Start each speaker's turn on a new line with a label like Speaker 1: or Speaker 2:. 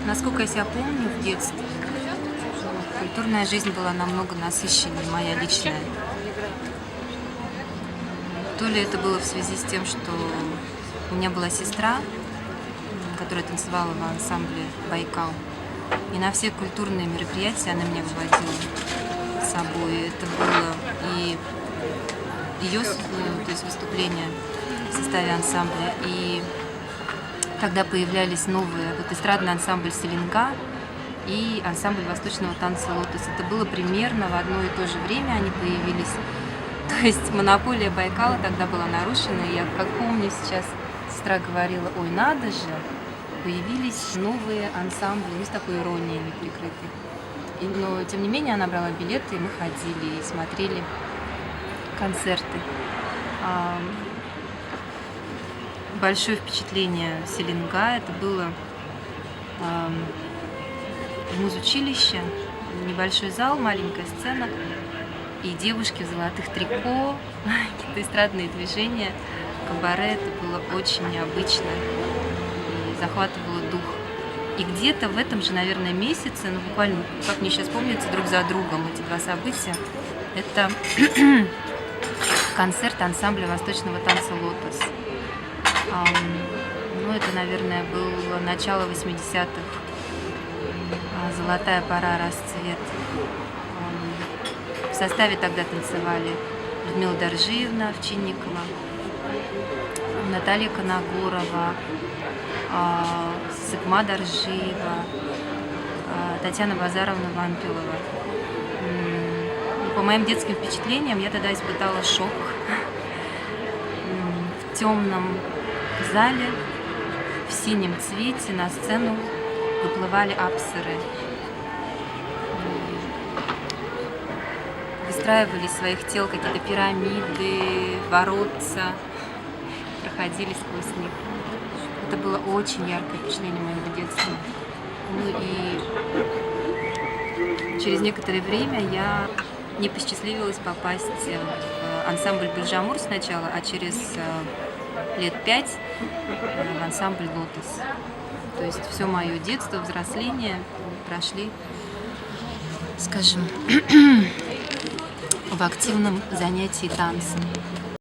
Speaker 1: Насколько я себя помню, в детстве культурная жизнь была намного насыщеннее, моя личная. То ли это было в связи с тем, что у меня была сестра, которая танцевала в ансамбле «Байкал». И на все культурные мероприятия она меня выводила с собой. Это было и ее, то есть выступление в составе ансамбля, и когда появлялись новые, вот эстрадный ансамбль «Селенга» и ансамбль восточного танца «Лотос». Это было примерно в одно и то же время они появились. То есть монополия Байкала тогда была нарушена. И я, как помню, сейчас сестра говорила: ой, надо же, появились новые ансамбли, ну, с такой иронией неприкрытой. Но, тем не менее, она брала билеты, и мы ходили и смотрели концерты. Большое впечатление «Селенга» это было в музучилище, небольшой зал, маленькая сцена, и девушки в золотых трико, какие-то эстрадные движения, кабаре. Это было очень необычно и захватывало дух. И где-то в этом же, наверное, месяце, ну буквально, как мне сейчас помнится, друг за другом эти два события, это концерт ансамбля восточного танца «Лотос». Ну, это, наверное, было начало 80-х, золотая пора, расцвет. В составе тогда танцевали Людмила Доржиевна Овчинникова, Наталья Коногорова, Сыгма Доржиева, Татьяна Базаровна Вампилова. По моим детским впечатлениям, я тогда испытала шок. В темном зале, в синем цвете на сцену выплывали апсеры. Выстраивали из своих тел какие-то пирамиды, воротца, проходили сквозь них. Это было очень яркое впечатление моего детства. Ну и через некоторое время я не посчастливилась попасть в ансамбль «Бальжамур» сначала, а через лет 5 в ансамбль «Лотос». То есть все мое детство, взросление прошли, скажем, в активном занятии танцем.